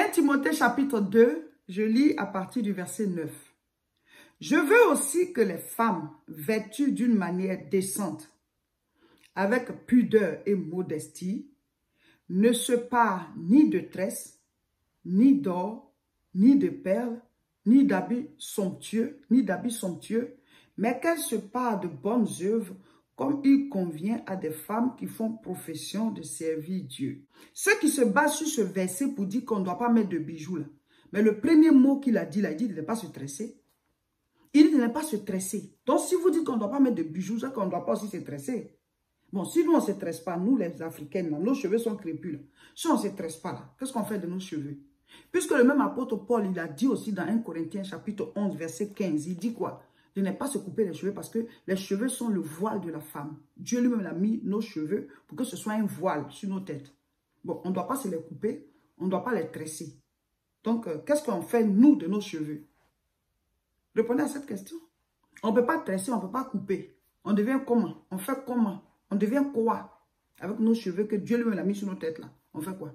1 Timothée chapitre 2, je lis à partir du verset 9. Je veux aussi que les femmes, vêtues d'une manière décente, avec pudeur et modestie, ne se parent ni de tresses, ni d'or, ni de perles, ni d'habits somptueux, mais qu'elles se parent de bonnes œuvres, comme il convient à des femmes qui font profession de servir Dieu. Ceux qui se basent sur ce verset pour dire qu'on ne doit pas mettre de bijoux là. Mais le premier mot qu'il a dit là, il dit de ne pas se tresser. Il dit de ne pas se tresser. Donc si vous dites qu'on ne doit pas mettre de bijoux, c'est qu'on ne doit pas aussi se tresser. Bon, si nous on ne se tresse pas, nous les Africaines, là, nos cheveux sont crépus là. Si on ne se tresse pas là, qu'est-ce qu'on fait de nos cheveux? Puisque le même apôtre Paul, il a dit aussi dans 1 Corinthiens chapitre 11, verset 15, il dit quoi? De ne pas se couper les cheveux parce que les cheveux sont le voile de la femme. Dieu lui-même a mis nos cheveux pour que ce soit un voile sur nos têtes. Bon, on ne doit pas se les couper, on ne doit pas les tresser. Donc, qu'est-ce qu'on fait, nous, de nos cheveux? Répondez à cette question. On ne peut pas tresser, on ne peut pas couper. On devient comment? On fait comment? On devient quoi? Avec nos cheveux que Dieu lui-même a mis sur nos têtes, là. On fait quoi?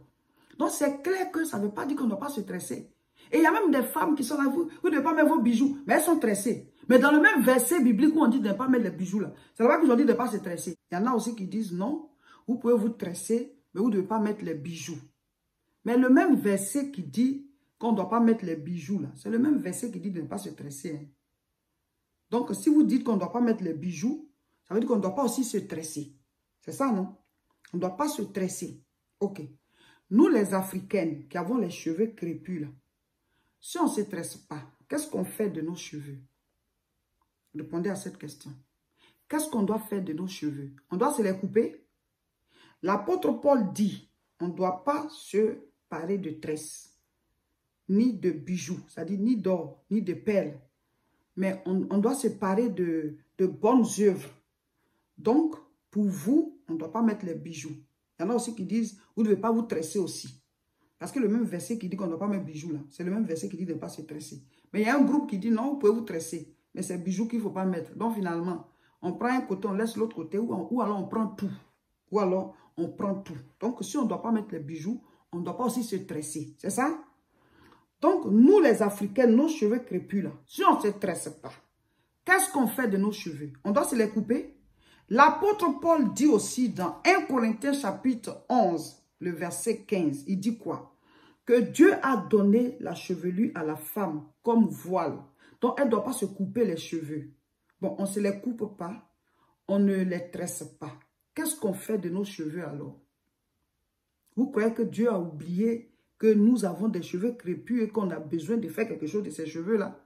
Donc, c'est clair que ça ne veut pas dire qu'on ne doit pas se tresser. Et il y a même des femmes qui sont là, vous ne devez pas mettre vos bijoux, mais elles sont tressées. Mais dans le même verset biblique où on dit de ne pas mettre les bijoux là, c'est là qu'ils ont dit de ne pas se tresser. Il y en a aussi qui disent non, vous pouvez vous tresser, mais vous ne devez pas mettre les bijoux. Mais le même verset qui dit qu'on ne doit pas mettre les bijoux là, c'est le même verset qui dit de ne pas se tresser. Hein. Donc si vous dites qu'on ne doit pas mettre les bijoux, ça veut dire qu'on ne doit pas aussi se tresser. C'est ça, non? On ne doit pas se tresser. Ok. Nous les Africaines qui avons les cheveux crépus là, si on ne se tresse pas, qu'est-ce qu'on fait de nos cheveux? Répondez à cette question. Qu'est-ce qu'on doit faire de nos cheveux? On doit se les couper? L'apôtre Paul dit, on ne doit pas se parer de tresses, ni de bijoux, c'est-à-dire ni d'or, ni de perles. Mais on doit se parer de bonnes œuvres. Donc, pour vous, on ne doit pas mettre les bijoux. Il y en a aussi qui disent, vous ne devez pas vous tresser aussi. Parce que le même verset qui dit qu'on ne doit pas mettre bijoux là, c'est le même verset qui dit de ne pas se tresser. Mais il y a un groupe qui dit non, vous pouvez vous tresser. Mais c'est bijoux qu'il ne faut pas mettre. Donc finalement, on prend un côté, on laisse l'autre côté, ou alors on prend tout. Ou alors on prend tout. Donc si on ne doit pas mettre les bijoux, on ne doit pas aussi se tresser. C'est ça? Donc nous les Africains, nos cheveux crépus là, si on ne se tresse pas, qu'est-ce qu'on fait de nos cheveux? On doit se les couper? L'apôtre Paul dit aussi dans 1 Corinthiens chapitre 11, le verset 15, il dit quoi? Que Dieu a donné la chevelure à la femme comme voile. Donc, elle ne doit pas se couper les cheveux. Bon, on ne se les coupe pas. On ne les tresse pas. Qu'est-ce qu'on fait de nos cheveux alors? Vous croyez que Dieu a oublié que nous avons des cheveux crépus et qu'on a besoin de faire quelque chose de ces cheveux-là?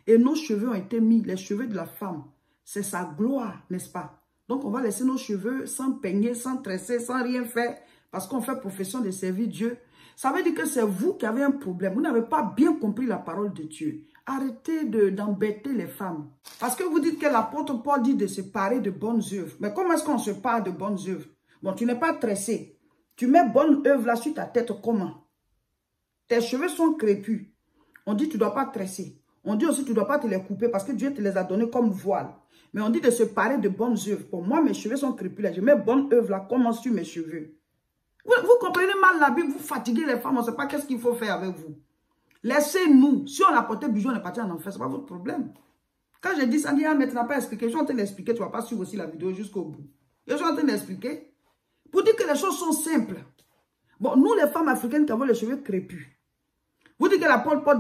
Et nos cheveux ont été mis, les cheveux de la femme. C'est sa gloire, n'est-ce pas? Donc, on va laisser nos cheveux sans peigner, sans tresser, sans rien faire, parce qu'on fait profession de servir Dieu. Ça veut dire que c'est vous qui avez un problème. Vous n'avez pas bien compris la parole de Dieu. Arrêtez d'embêter les femmes. Parce que vous dites que l'apôtre Paul dit de se parer de bonnes œuvres. Mais comment est-ce qu'on se pare de bonnes œuvres? Bon, tu n'es pas tressé. Tu mets bonne œuvre là sur ta tête comment? Tes cheveux sont crépus. On dit que tu ne dois pas tresser. On dit aussi que tu ne dois pas te les couper parce que Dieu te les a donnés comme voile. Mais on dit de se parer de bonnes œuvres. Pour moi, mes cheveux sont crépus là. Je mets bonne œuvre là comment sur mes cheveux? Vous comprenez mal la Bible, vous fatiguez les femmes, on ne sait pas qu'est-ce qu'il faut faire avec vous. Laissez-nous. Si on a porté bijoux, on est parti en enfer, ce n'est pas votre problème. Quand je dis ça, on dit, ah, mais tu n'as pas expliqué. Je suis en train d'expliquer, tu ne vas pas suivre aussi la vidéo jusqu'au bout. Je suis en train d'expliquer. Pour dire que les choses sont simples. Bon, nous, les femmes africaines qui avons les cheveux crépus, vous dites que l'apôtre Paul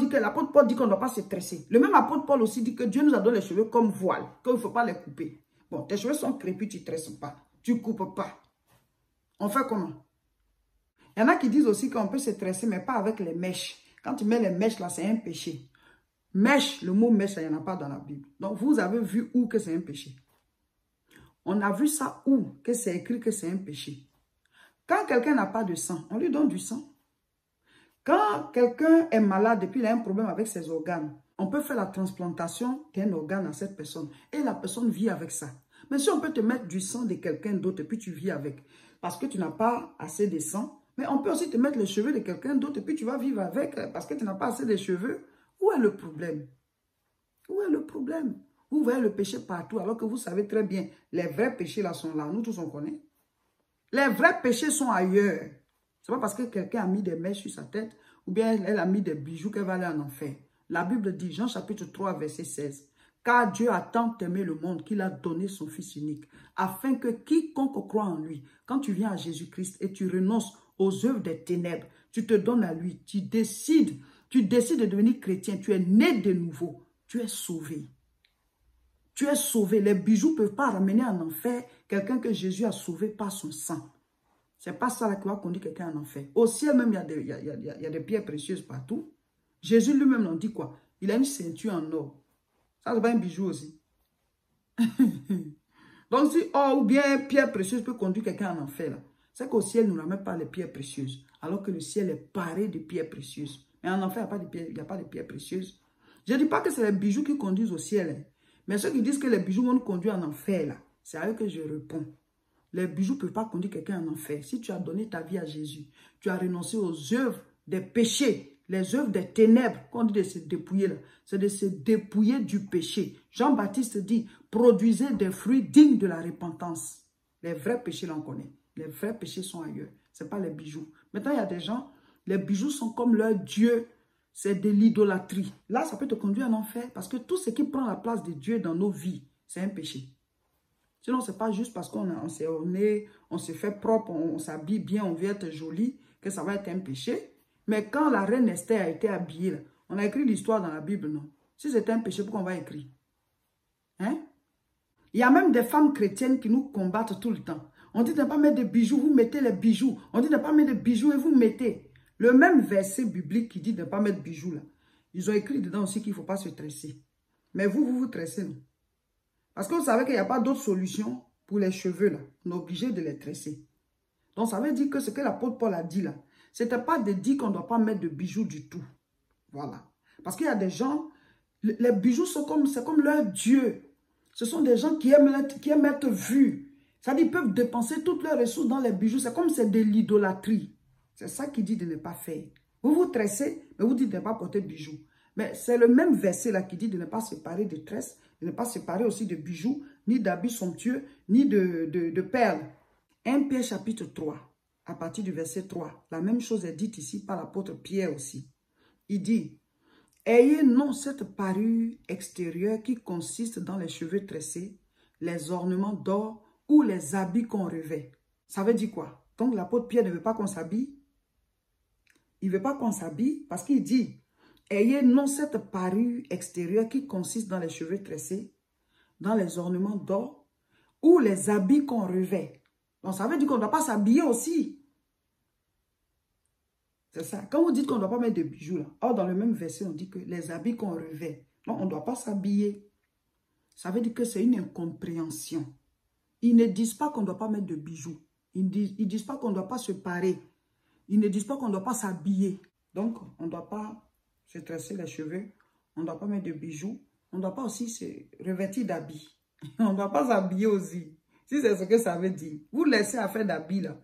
dit qu'on ne doit pas se tresser. Le même apôtre Paul aussi dit que Dieu nous a donné les cheveux comme voile, qu'il ne faut pas les couper. Bon, tes cheveux sont crépus, tu ne tresses pas, tu ne coupes pas. On fait comment? Il y en a qui disent aussi qu'on peut se tresser, mais pas avec les mèches. Quand tu mets les mèches là, c'est un péché. Mèche, le mot mèche, il n'y en a pas dans la Bible. Donc, vous avez vu où que c'est un péché? On a vu ça où que c'est écrit que c'est un péché. Quand quelqu'un n'a pas de sang, on lui donne du sang. Quand quelqu'un est malade et puis il a un problème avec ses organes, on peut faire la transplantation d'un organe à cette personne. Et la personne vit avec ça. Mais si on peut te mettre du sang de quelqu'un d'autre et puis tu vis avec, parce que tu n'as pas assez de sang, mais on peut aussi te mettre les cheveux de quelqu'un d'autre et puis tu vas vivre avec parce que tu n'as pas assez de cheveux. Où est le problème? Où est le problème? Vous voyez le péché partout alors que vous savez très bien, les vrais péchés là sont là. Nous tous on connaît. Les vrais péchés sont ailleurs. Ce n'est pas parce que quelqu'un a mis des mèches sur sa tête ou bien elle a mis des bijoux qu'elle va aller en enfer. La Bible dit, Jean chapitre 3, verset 16, « Car Dieu a tant aimé le monde qu'il a donné son Fils unique, afin que quiconque croit en lui, quand tu viens à Jésus-Christ et tu renonces aux œuvres des ténèbres, tu te donnes à lui, tu décides de devenir chrétien, tu es né de nouveau, tu es sauvé. Tu es sauvé. Les bijoux ne peuvent pas ramener en enfer quelqu'un que Jésus a sauvé par son sang. Ce n'est pas ça là qui va conduire quelqu'un en enfer. Au ciel même, il y a des pierres précieuses partout. Jésus lui-même en dit quoi? Il a une ceinture en or. Ça, c'est pas un bijou aussi. Donc, si or ou bien pierre précieuse peut conduire quelqu'un en enfer, c'est qu'au ciel, nous ne ramène pas les pierres précieuses. Alors que le ciel est paré de pierres précieuses. Mais en enfer, il n'y a pas de pierres précieuses. Je ne dis pas que c'est les bijoux qui conduisent au ciel. Hein. Mais ceux qui disent que les bijoux vont nous conduire en enfer, là, c'est à eux que je réponds. Les bijoux ne peuvent pas conduire quelqu'un en enfer. Si tu as donné ta vie à Jésus, tu as renoncé aux œuvres des péchés, les œuvres des ténèbres, quand on dit de se dépouiller là, c'est de se dépouiller du péché. Jean-Baptiste dit, produisez des fruits dignes de la repentance. Les vrais péchés, là, on connaît. Les vrais péchés sont ailleurs. Ce n'est pas les bijoux. Maintenant, il y a des gens, les bijoux sont comme leur Dieu. C'est de l'idolâtrie. Là, ça peut te conduire en enfer parce que tout ce qui prend la place de Dieu dans nos vies, c'est un péché. Sinon, ce n'est pas juste parce qu'on s'est fait propre, on s'habille bien, on veut être joli, que ça va être un péché. Mais quand la reine Esther a été habillée, là, on a écrit l'histoire dans la Bible, non? Si c'était un péché, pourquoi on va écrire? Hein? Il y a même des femmes chrétiennes qui nous combattent tout le temps. On dit de ne pas mettre de bijoux, vous mettez les bijoux. On dit de ne pas mettre de bijoux et vous mettez. Le même verset biblique qui dit de ne pas mettre de bijoux là. Ils ont écrit dedans aussi qu'il ne faut pas se tresser. Mais vous tressez, non? Parce que vous savez qu'il n'y a pas d'autre solution pour les cheveux là. On est obligé de les tresser. Donc ça veut dire que ce que l'apôtre Paul a dit là, ce n'était pas de dire qu'on ne doit pas mettre de bijoux du tout. Voilà. Parce qu'il y a des gens, les bijoux c'est comme leur Dieu. Ce sont des gens qui aiment être vus. C'est-à-dire qu'ils peuvent dépenser toutes leurs ressources dans les bijoux. C'est comme c'est de l'idolâtrie. C'est ça qui dit de ne pas faire. Vous vous tressez, mais vous dites de ne pas porter de bijoux. Mais c'est le même verset là qui dit de ne pas se séparer de tresses, de ne pas se séparer aussi de bijoux, ni d'habits somptueux, ni de perles. 1 Pierre chapitre 3, à partir du verset 3, la même chose est dite ici par l'apôtre Pierre aussi. Il dit, « Ayez non cette parure extérieure qui consiste dans les cheveux tressés, les ornements d'or ou les habits qu'on revêt. » Ça veut dire quoi? Donc l'apôtre Pierre ne veut pas qu'on s'habille. Il ne veut pas qu'on s'habille parce qu'il dit, « Ayez non cette parure extérieure qui consiste dans les cheveux tressés, dans les ornements d'or ou les habits qu'on revêt. » Donc ça veut dire qu'on ne doit pas s'habiller aussi. C'est ça. Quand vous dites qu'on ne doit pas mettre de bijoux là, or dans le même verset on dit que les habits qu'on revêt. Non, on ne doit pas s'habiller. Ça veut dire que c'est une incompréhension. Ils ne disent pas qu'on ne doit pas mettre de bijoux. Ils ne disent pas qu'on ne doit pas se parer. Ils ne disent pas qu'on ne doit pas s'habiller. Donc, on ne doit pas se tresser les cheveux. On ne doit pas mettre de bijoux. On ne doit pas aussi se revêtir d'habits. On ne doit pas s'habiller aussi. Si c'est ce que ça veut dire. Vous laissez affaire d'habits là.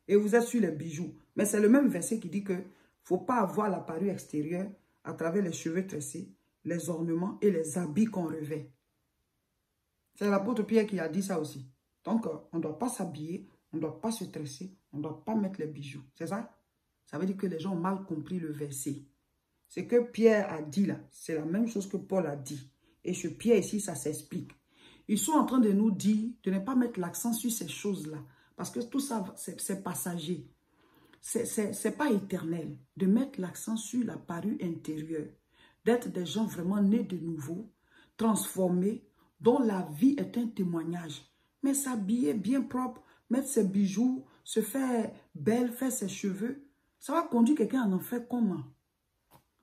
Et vous êtes sur les bijoux. Mais c'est le même verset qui dit que ne faut pas avoir la parure extérieure à travers les cheveux tressés, les ornements et les habits qu'on revêt. C'est l'apôtre Pierre qui a dit ça aussi. Donc, on ne doit pas s'habiller, on ne doit pas se tresser, on ne doit pas mettre les bijoux. C'est ça? Ça veut dire que les gens ont mal compris le verset. Ce que Pierre a dit là, c'est la même chose que Paul a dit. Et chez Pierre ici, ça s'explique. Ils sont en train de nous dire de ne pas mettre l'accent sur ces choses-là. Parce que tout ça, c'est passager. C'est pas éternel. De mettre l'accent sur la parure intérieure. D'être des gens vraiment nés de nouveau, transformés, dont la vie est un témoignage. Mais s'habiller bien propre, mettre ses bijoux, se faire belle, faire ses cheveux, ça va conduire quelqu'un à en faire comment?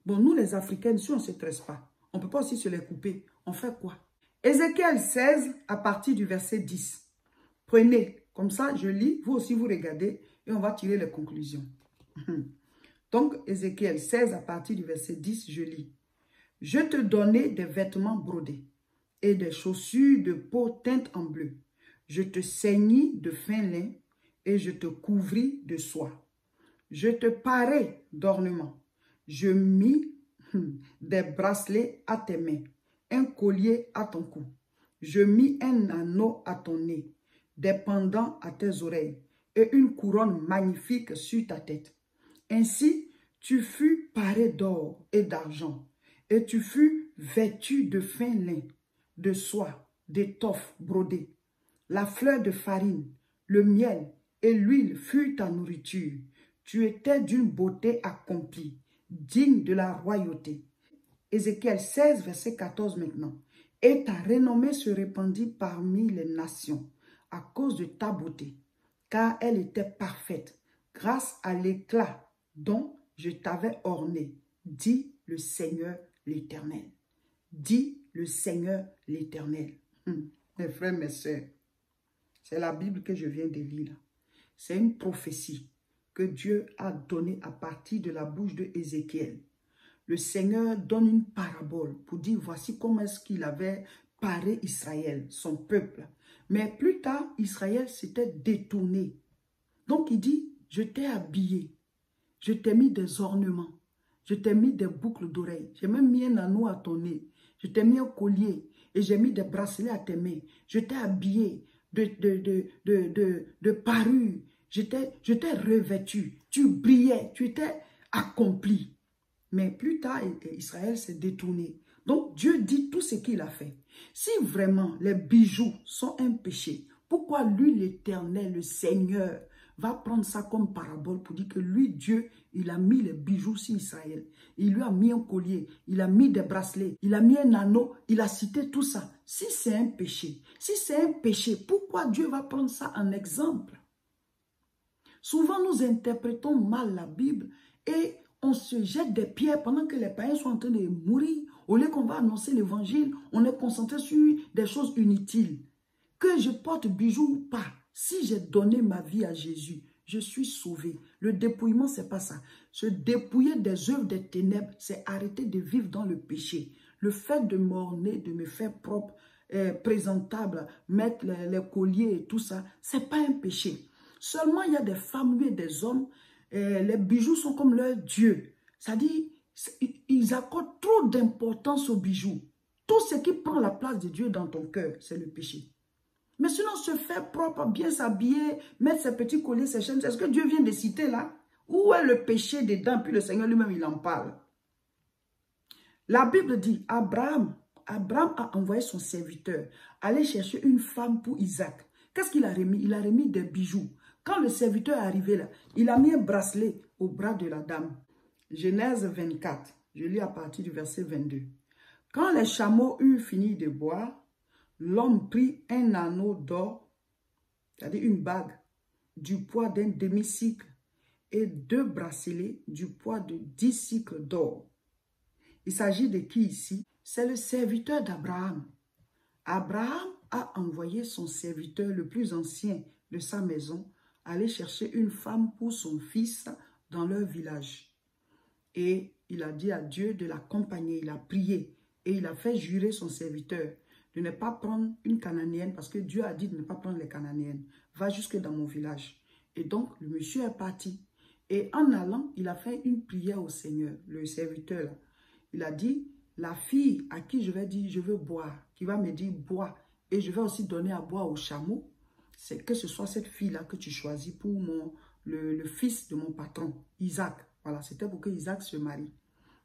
Bon, nous les Africaines, si on ne se tresse pas, on ne peut pas aussi se les couper. On fait quoi? Ézéchiel 16, à partir du verset 10. Prenez, comme ça je lis, vous aussi vous regardez et on va tirer les conclusions. Donc, Ézéchiel 16, à partir du verset 10, je lis. « Je te donnai des vêtements brodés et des chaussures de peau teinte en bleu. Je te ceignis de fin lin et je te couvris de soie. Je te parai d'ornements. Je mis des bracelets à tes mains, un collier à ton cou. Je mis un anneau à ton nez, des pendants à tes oreilles et une couronne magnifique sur ta tête. Ainsi, Tu fus paré d'or et d'argent, et tu fus vêtu de fin lin, de soie, d'étoffe brodée. La fleur de farine, le miel et l'huile furent ta nourriture. Tu étais d'une beauté accomplie, digne de la royauté. Ézéchiel 16, verset 14 maintenant. Et ta renommée se répandit parmi les nations à cause de ta beauté, car elle était parfaite, grâce à l'éclat dont je t'avais orné, dit le Seigneur l'Éternel. Dit le Seigneur l'Éternel. Mes frères, mes sœurs, c'est la Bible que je viens de lire. C'est une prophétie que Dieu a donnée à partir de la bouche de Ézéchiel. Le Seigneur donne une parabole pour dire voici comment est-ce qu'il avait paré Israël, son peuple. Mais plus tard, Israël s'était détourné. Donc il dit, je t'ai habillé, je t'ai mis des ornements, je t'ai mis des boucles d'oreilles, j'ai même mis un anneau à ton nez, je t'ai mis un collier et j'ai mis des bracelets à tes mains, je t'ai habillé de parure, je t'ai revêtu, tu brillais, tu étais accompli. Mais plus tard, Israël s'est détourné. Donc, Dieu dit tout ce qu'il a fait. Si vraiment les bijoux sont un péché, pourquoi lui, l'Éternel, le Seigneur, va prendre ça comme parabole pour dire que lui, Dieu, il a mis les bijoux sur Israël. Il lui a mis un collier, il a mis des bracelets, il a mis un anneau, il a cité tout ça. Si c'est un péché, pourquoi Dieu va prendre ça en exemple? Souvent, nous interprétons mal la Bible et on se jette des pierres pendant que les païens sont en train de mourir. Au lieu qu'on va annoncer l'évangile, on est concentré sur des choses inutiles. Que je porte bijoux ou pas, si j'ai donné ma vie à Jésus, je suis sauvé. Le dépouillement, c'est pas ça. Se dépouiller des œuvres des ténèbres, c'est arrêter de vivre dans le péché. Le fait de m'orner, de me faire propre, présentable, mettre les colliers et tout ça, c'est pas un péché. Seulement, il y a des femmes et des hommes, les bijoux sont comme leur Dieu. C'est-à-dire, ils accordent trop d'importance aux bijoux. Tout ce qui prend la place de Dieu dans ton cœur, c'est le péché. Mais sinon, se faire propre, bien s'habiller, mettre ses petits colliers, ses chaînes, c'est ce que Dieu vient de citer là? Où est le péché dedans? Puis le Seigneur lui-même, il en parle. La Bible dit, Abraham a envoyé son serviteur aller chercher une femme pour Isaac. Qu'est-ce qu'il a remis? Il a remis des bijoux. Quand le serviteur est arrivé là, il a mis un bracelet au bras de la dame. Genèse 24, je lis à partir du verset 22. Quand les chameaux eurent fini de boire, l'homme prit un anneau d'or, c'est-à-dire une bague, du poids d'un demi-cycle et 2 bracelets du poids de 10 cycles d'or. Il s'agit de qui ici? C'est le serviteur d'Abraham. Abraham a envoyé son serviteur le plus ancien de sa maison aller chercher une femme pour son fils dans leur village. Et il a dit à Dieu de l'accompagner, il a prié et il a fait jurer son serviteur de ne pas prendre une Cananéenne parce que Dieu a dit de ne pas prendre les Cananéennes. Va jusque dans mon village. Et donc, le monsieur est parti. Et en allant, il a fait une prière au Seigneur, le serviteur là. Il a dit, la fille à qui je vais dire, je veux boire, qui va me dire, bois, et je vais aussi donner à boire au chameau, c'est que ce soit cette fille-là que tu choisis pour le fils de mon patron, Isaac. Voilà, c'était pour que Isaac se marie.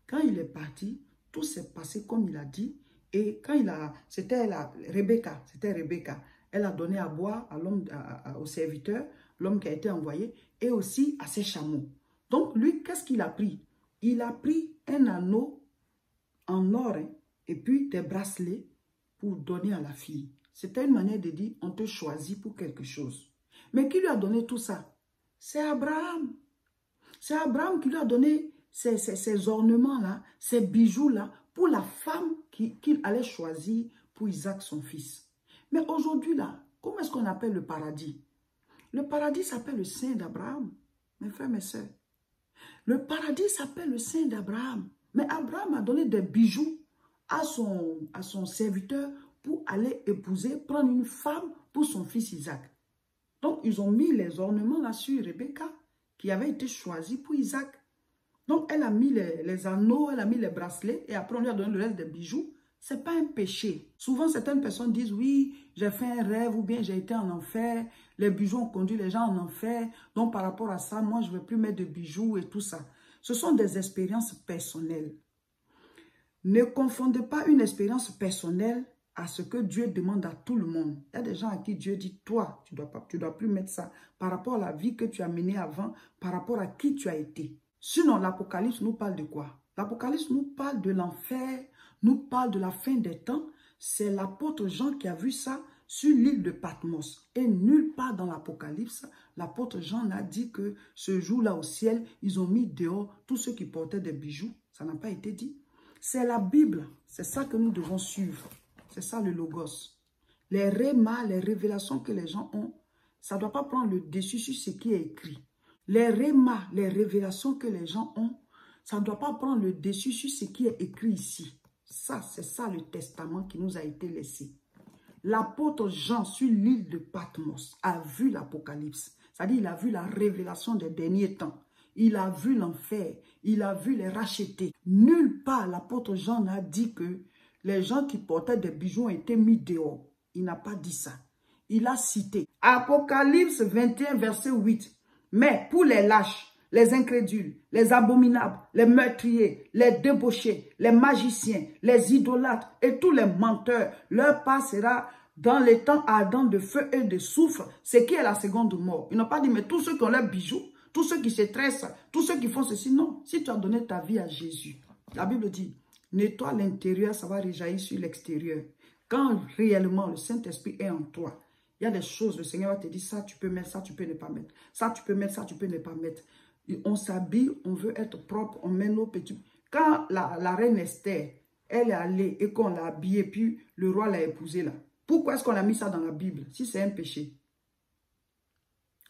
Quand il est parti, tout s'est passé comme il a dit. Et quand c'était Rebecca, elle a donné à boire à l'homme, au serviteur, l'homme qui a été envoyé, et aussi à ses chameaux. Donc lui, qu'est-ce qu'il a pris? Il a pris un anneau en or, hein, et puis des bracelets pour donner à la fille. C'était une manière de dire, on te choisit pour quelque chose. Mais qui lui a donné tout ça? C'est Abraham. C'est Abraham qui lui a donné ces ornements-là, ces bijoux-là, pour la femme qu'il allait choisir pour Isaac, son fils. Mais aujourd'hui, là, comment est-ce qu'on appelle le paradis? Le paradis s'appelle le sein d'Abraham, mes frères, mes sœurs. Le paradis s'appelle le sein d'Abraham. Mais Abraham a donné des bijoux à son serviteur pour aller épouser, prendre une femme pour son fils Isaac. Donc, ils ont mis les ornements là sur Rebecca, qui avait été choisie pour Isaac. Donc, elle a mis les anneaux, elle a mis les bracelets, et après, on lui a donné le reste des bijoux. Ce n'est pas un péché. Souvent, certaines personnes disent, oui, j'ai fait un rêve, ou bien j'ai été en enfer, les bijoux ont conduit les gens en enfer, donc par rapport à ça, moi, je ne vais plus mettre de bijoux et tout ça. Ce sont des expériences personnelles. Ne confondez pas une expérience personnelle à ce que Dieu demande à tout le monde. Il y a des gens à qui Dieu dit, toi, tu dois plus mettre ça par rapport à la vie que tu as menée avant, par rapport à qui tu as été. Sinon, l'Apocalypse nous parle de quoi? L'Apocalypse nous parle de l'enfer, nous parle de la fin des temps. C'est l'apôtre Jean qui a vu ça sur l'île de Patmos. Et nulle part dans l'Apocalypse, l'apôtre Jean a dit que ce jour-là au ciel, ils ont mis dehors tous ceux qui portaient des bijoux. Ça n'a pas été dit. C'est la Bible. C'est ça que nous devons suivre. C'est ça le logos. Les rémas, les révélations que les gens ont, ça ne doit pas prendre le dessus sur ce qui est écrit. Les rémas, les révélations que les gens ont, ça ne doit pas prendre le dessus sur ce qui est écrit ici. Ça, c'est ça le testament qui nous a été laissé. L'apôtre Jean, sur l'île de Patmos, a vu l'Apocalypse. C'est-à-dire, il a vu la révélation des derniers temps. Il a vu l'enfer. Il a vu les rachetés. Nulle part, l'apôtre Jean n'a dit que les gens qui portaient des bijoux ont été mis dehors. Il n'a pas dit ça. Il a cité Apocalypse 21, verset 8. Mais pour les lâches, les incrédules, les abominables, les meurtriers, les débauchés, les magiciens, les idolâtres et tous les menteurs, leur part sera dans les temps ardents de feu et de soufre, ce qui est la seconde mort. Ils n'ont pas dit, mais tous ceux qui ont leurs bijoux, tous ceux qui se tressent, tous ceux qui font ceci, non. Si tu as donné ta vie à Jésus, la Bible dit, nettoie l'intérieur, ça va rejaillir sur l'extérieur. Quand réellement le Saint-Esprit est en toi, il y a des choses, le Seigneur va te dire, ça tu peux mettre, ça tu peux ne pas mettre. Ça tu peux mettre, ça tu peux ne pas mettre. On s'habille, on veut être propre, on met nos petits... Quand la reine Esther, elle est allée et qu'on l'a habillée, puis le roi l'a épousée là. Pourquoi est-ce qu'on a mis ça dans la Bible si c'est un péché?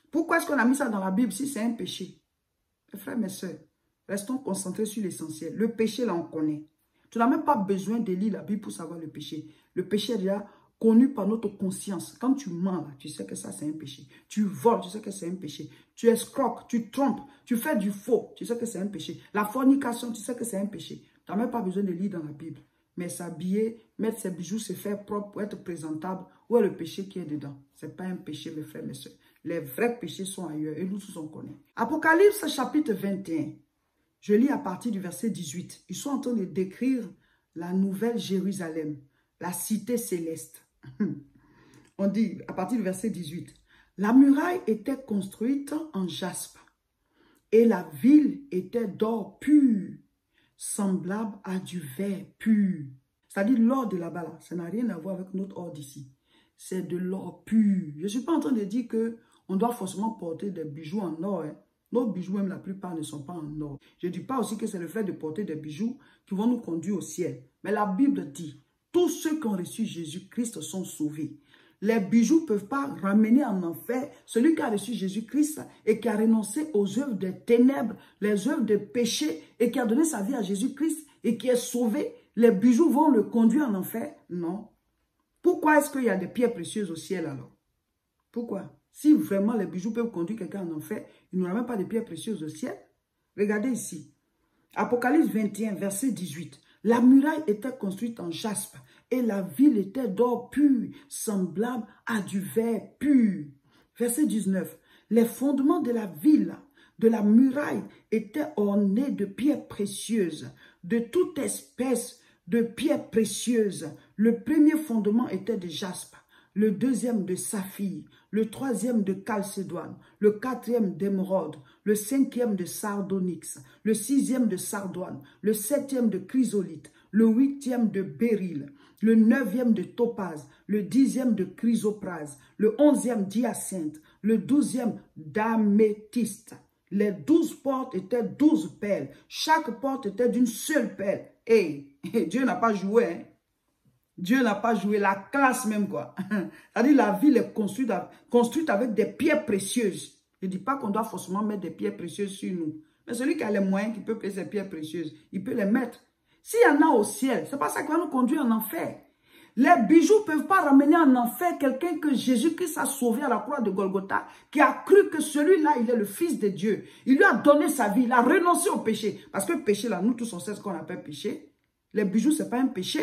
Pourquoi est-ce qu'on a mis ça dans la Bible si c'est un péché? Mes frères, mes soeurs, restons concentrés sur l'essentiel. Le péché, là, on connaît. Tu n'as même pas besoin de lire la Bible pour savoir le péché. Le péché est déjà connu par notre conscience. Quand tu mens, là, tu sais que ça, c'est un péché. Tu voles, tu sais que c'est un péché. Tu escroques, tu trompes, tu fais du faux, tu sais que c'est un péché. La fornication, tu sais que c'est un péché. Tu n'as même pas besoin de lire dans la Bible. Mais s'habiller, mettre ses bijoux, se faire propre pour être présentable, où est le péché qui est dedans? Ce n'est pas un péché, mes frères, mes soeurs. Les vrais péchés sont ailleurs et nous tous on connaît. Apocalypse chapitre 21. Je lis à partir du verset 18. Ils sont en train de décrire la nouvelle Jérusalem, la cité céleste. On dit à partir du verset 18. La muraille était construite en jaspe et la ville était d'or pur, semblable à du verre pur. C'est-à-dire l'or de là-bas, là, ça n'a rien à voir avec notre or d'ici. C'est de l'or pur. Je ne suis pas en train de dire que on doit forcément porter des bijoux en or. Hein. Nos bijoux, même la plupart, ne sont pas en or. Je ne dis pas aussi que c'est le fait de porter des bijoux qui vont nous conduire au ciel. Mais la Bible dit, tous ceux qui ont reçu Jésus-Christ sont sauvés. Les bijoux ne peuvent pas ramener en enfer celui qui a reçu Jésus-Christ et qui a renoncé aux œuvres des ténèbres, les œuvres des péchés et qui a donné sa vie à Jésus-Christ et qui est sauvé. Les bijoux vont le conduire en enfer? Non. Pourquoi est-ce qu'il y a des pierres précieuses au ciel alors? Pourquoi? Si vraiment les bijoux peuvent conduire quelqu'un en enfer, il n'y aura même pas de pierres précieuses au ciel. Regardez ici. Apocalypse 21, verset 18. La muraille était construite en jaspe et la ville était d'or pur, semblable à du verre pur. Verset 19. Les fondements de la ville, de la muraille, étaient ornés de pierres précieuses, de toute espèce de pierres précieuses. Le premier fondement était de jaspe, le deuxième de saphir, le troisième de chalcédoine, le quatrième d'émeraude, le cinquième de sardonyx, le sixième de sardoine, le septième de chrysolite, le huitième de béryl, le neuvième de topaze, le dixième de chrysoprase, le onzième d'hyacinthe, le douzième d'améthyste. Les 12 portes étaient 12 perles. Chaque porte était d'une seule perle. Et Dieu n'a pas joué, hein. Dieu n'a pas joué, la classe même quoi. C'est-à-dire la ville est construite avec des pierres précieuses. Je ne dis pas qu'on doit forcément mettre des pierres précieuses sur nous. Mais celui qui a les moyens, qui peut payer ses pierres précieuses, il peut les mettre. S'il y en a au ciel, ce n'est pas ça qui va nous conduire en enfer. Les bijoux ne peuvent pas ramener en enfer quelqu'un que Jésus-Christ a sauvé à la croix de Golgotha, qui a cru que celui-là, il est le Fils de Dieu. Il lui a donné sa vie, il a renoncé au péché. Parce que le péché, là, nous tous on sait ce qu'on appelle péché. Les bijoux, ce n'est pas un péché.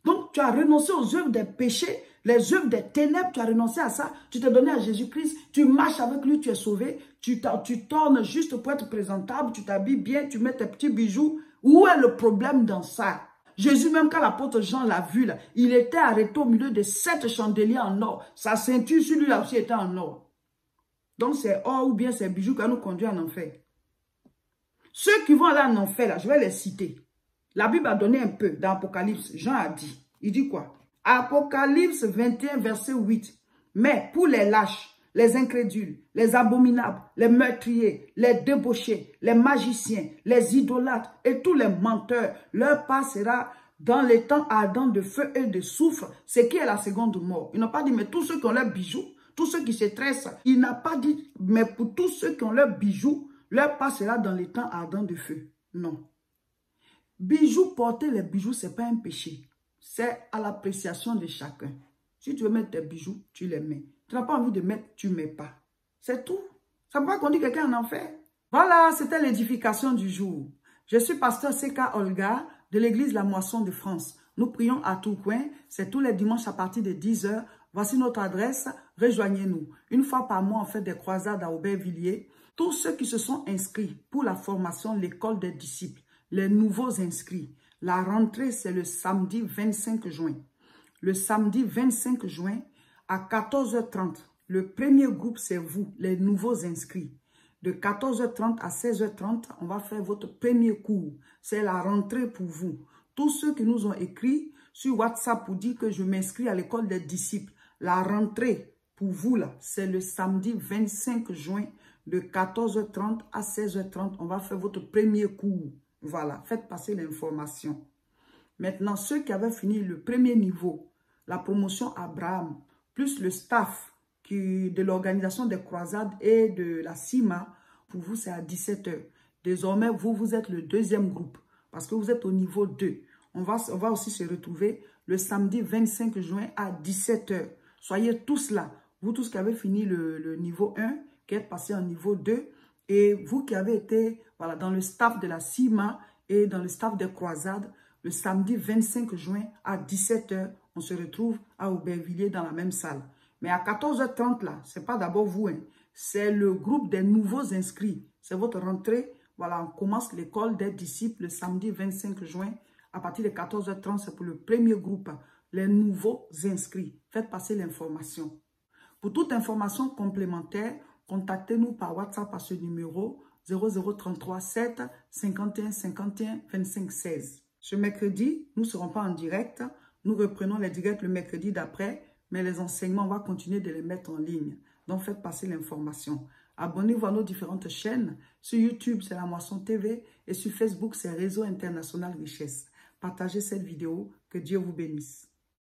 Donc, tu as renoncé aux œuvres des péchés, Les œuvres des ténèbres, tu as renoncé à ça. Tu t'es donné à Jésus-Christ. Tu marches avec lui, tu es sauvé. Tu tournes juste pour être présentable. Tu t'habilles bien, tu mets tes petits bijoux. Où est le problème dans ça? Jésus, même quand l'apôtre Jean l'a vu, là, il était arrêté au milieu de 7 chandeliers en or. Sa ceinture sur lui là aussi était en or. Donc c'est or ou bien c'est bijoux qui nous conduit en enfer. Ceux qui vont aller en enfer, là, je vais les citer. La Bible a donné un peu dans Apocalypse. Jean a dit. Il dit quoi? Apocalypse 21, verset 8. Mais pour les lâches, les incrédules, les abominables, les meurtriers, les débauchés, les magiciens, les idolâtres et tous les menteurs, leur part sera dans les temps ardents de feu et de soufre, ce qui est la seconde mort. Il n'a pas dit, mais tous ceux qui ont leurs bijoux, tous ceux qui se tressent, il n'a pas dit, mais pour tous ceux qui ont leurs bijoux, leur part sera dans les temps ardents de feu. Non. Bijoux, porter les bijoux, ce n'est pas un péché. C'est à l'appréciation de chacun. Si tu veux mettre tes bijoux, tu les mets. Tu n'as pas envie de mettre, tu ne mets pas. C'est tout. Ça ne peut pas conduire quelqu'un en enfer. Voilà, c'était l'édification du jour. Je suis pasteur C.K. Olga de l'église La Moisson de France. Nous prions à Tourcoing. C'est tous les dimanches à partir de 10 h. Voici notre adresse. Rejoignez-nous. Une fois par mois, on fait des croisades à Aubervilliers. Tous ceux qui se sont inscrits pour la formation, l'école des disciples, les nouveaux inscrits. La rentrée, c'est le samedi 25 juin. Le samedi 25 juin à 14 h 30. Le premier groupe, c'est vous, les nouveaux inscrits. De 14 h 30 à 16 h 30, on va faire votre premier cours. C'est la rentrée pour vous. Tous ceux qui nous ont écrit sur WhatsApp pour dire que je m'inscris à l'école des disciples. La rentrée pour vous, là, c'est le samedi 25 juin de 14 h 30 à 16 h 30. On va faire votre premier cours. Voilà, faites passer l'information. Maintenant, ceux qui avaient fini le premier niveau, la promotion Abraham, plus le staff de l'organisation des croisades et de la CIMA, pour vous, c'est à 17 h. Désormais, vous êtes le deuxième groupe parce que vous êtes au niveau 2. On va aussi se retrouver le samedi 25 juin à 17 h. Soyez tous là. Vous tous qui avez fini le niveau 1, qui êtes passé en niveau 2, et vous qui avez été voilà, dans le staff de la CIMA et dans le staff des croisades, le samedi 25 juin à 17 h, on se retrouve à Aubervilliers dans la même salle. Mais à 14 h 30, là, ce n'est pas d'abord vous, hein, c'est le groupe des nouveaux inscrits. C'est votre rentrée. Voilà, on commence l'école des disciples le samedi 25 juin. À partir de 14 h 30, c'est pour le premier groupe, les nouveaux inscrits. Faites passer l'information. Pour toute information complémentaire, contactez-nous par WhatsApp à ce numéro 0033 7 51 51 25 16. Ce mercredi, nous ne serons pas en direct. Nous reprenons les directs le mercredi d'après, mais les enseignements, on va continuer de les mettre en ligne. Donc, faites passer l'information. Abonnez-vous à nos différentes chaînes. Sur YouTube, c'est La Moisson TV et sur Facebook, c'est Réseau International Richesse. Partagez cette vidéo. Que Dieu vous bénisse.